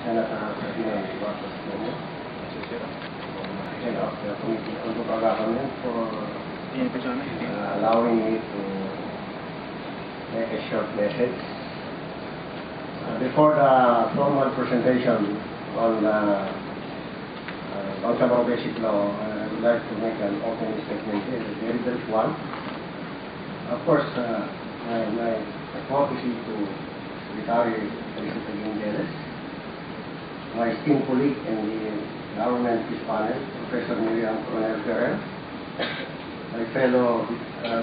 Senator Ferdinand Marcos Jr. Head of the Committee on Local Government for allowing me to make a short message. Before the formal presentation on Bangsamoro Basic Law, I would like to make an opening statement here, a very brief one. Of course, my advocacy to Secretary Felicita Gingeles, my esteemed colleague in the government peace panel, Professor Miriam Coronel Ferrer, my fellow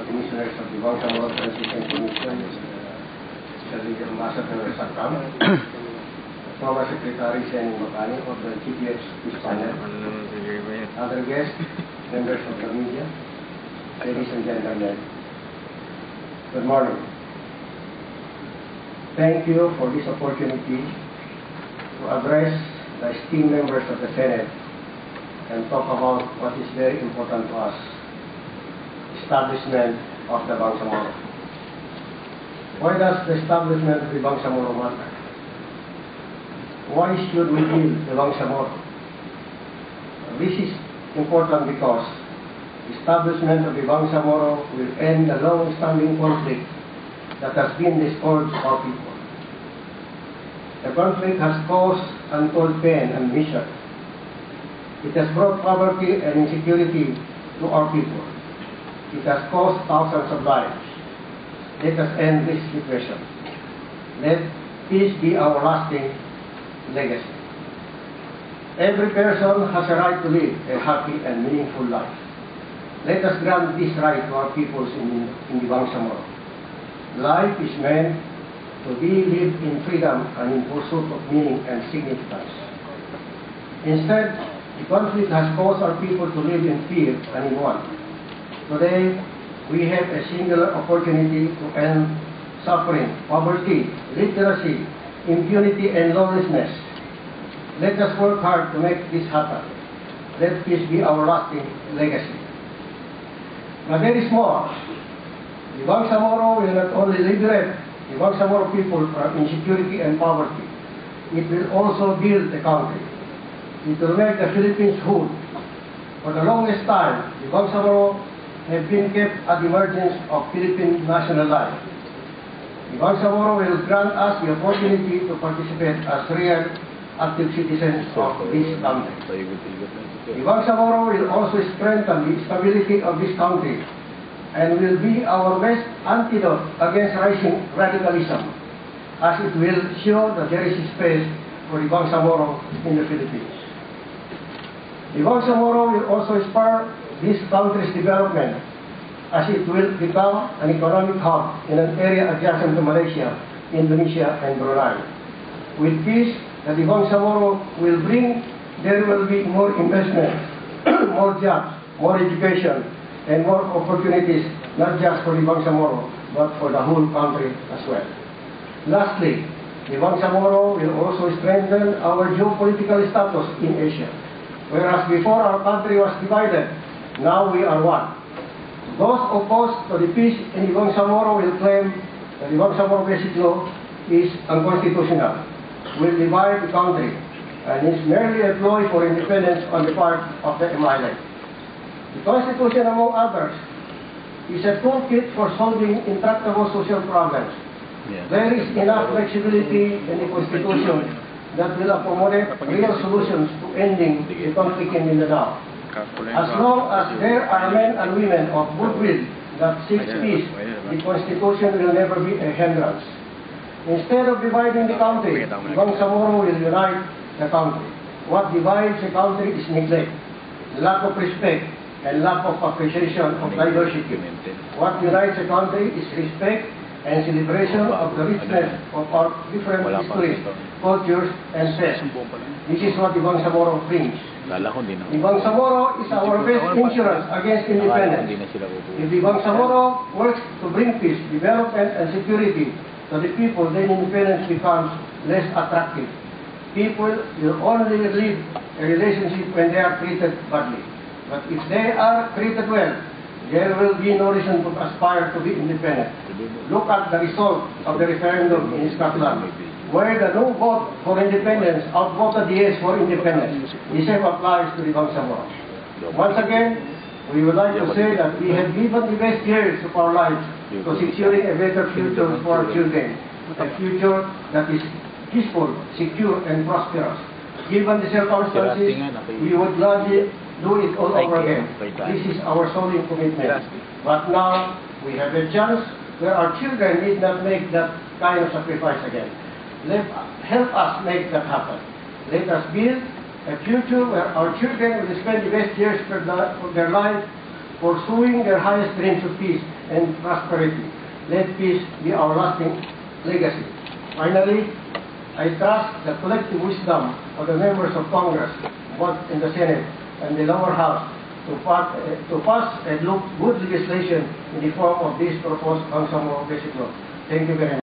commissioners of the Bangsamoro Transition Commission, the Ambassador Sakam, former Secretary Sen Makani of the GPX peace panel, other guests, members of the media, ladies and gentlemen, good morning. Thank you for this opportunity to address the esteemed members of the Senate and talk about what is very important to us, establishment of the Bangsamoro. Why does the establishment of the Bangsamoro matter? Why should we build the Bangsamoro? This is important because establishment of the Bangsamoro will end the long-standing conflict that has been discouraged our people. The conflict has caused untold pain and misery. It has brought poverty and insecurity to our people. It has cost thousands of lives. Let us end this situation. Let peace be our lasting legacy. Every person has a right to live a happy and meaningful life. Let us grant this right to our peoples in the Bangsamoro. Life is meant to be lived in freedom and in pursuit of meaning and significance. Instead, the conflict has caused our people to live in fear and in want. Today, we have a singular opportunity to end suffering, poverty, literacy, impunity, and lawlessness. Let us work hard to make this happen. Let peace be our lasting legacy. But there is more. The Bangsamoro will not only liberate the Bangsamoro people from insecurity and poverty, it will also build the country. It will make the Philippines whole. For the longest time, the Bangsamoro have been kept at the margins of Philippine national life. The Bangsamoro will grant us the opportunity to participate as real, active citizens of this country. The Bangsamoro will also strengthen the stability of this country and will be our best antidote against rising radicalism, as it will show that there is space for the Bangsamoro in the Philippines. The Bangsamoro will also spur this country's development, as it will become an economic hub in an area adjacent to Malaysia, Indonesia, and Brunei. With peace that the Bangsamoro will bring, there will be more investment, more jobs, more education, and more opportunities, not just for the Bangsamoro, but for the whole country as well. Lastly, the Bangsamoro will also strengthen our geopolitical status in Asia. Whereas before our country was divided, now we are one. Those opposed to the peace in the Bangsamoro will claim that the Bangsamoro Basic Law is unconstitutional, will divide the country, and is merely a ploy for independence on the part of the MILF. The Constitution, among others, is a toolkit for solving intractable social problems. Yes. There is enough flexibility in the Constitution that will accommodate real solutions to ending the conflict in Mindanao. As long as there are men and women of goodwill that seek peace, the Constitution will never be a hindrance. Instead of dividing the country, the Bangsamoro will unite the country. What divides a country is neglect, lack of respect, and lack of appreciation of diversity. What unites a country is respect and celebration of the richness of our different histories, cultures, and faiths. This is what the Bangsamoro brings. The Bangsamoro is our best insurance against independence. If the Bangsamoro works to bring peace, development, and security to the people, then independence becomes less attractive. People will only live a relationship when they are treated badly. But if they are treated well, there will be no reason to aspire to be independent. Look at the result of the referendum in Scotland. where the no vote for independence outvoted the yes for independence. The same applies to the Bangsamoro. Once again, we would like to say that we have given the best years of our lives to securing a better future for our children, a future that is peaceful, secure, and prosperous. Given the circumstances, we would gladly do it all over again. This is our solemn commitment. But now, we have a chance where our children need not make that kind of sacrifice again. Help us make that happen. Let us build a future where our children will spend the best years of their life pursuing their highest dreams of peace and prosperity. Let peace be our lasting legacy. Finally, I trust the collective wisdom of the members of Congress, both in the Senate and the lower house, to pass a good legislation in the form of this proposed Bangsamoro Basic Law. Thank you very much.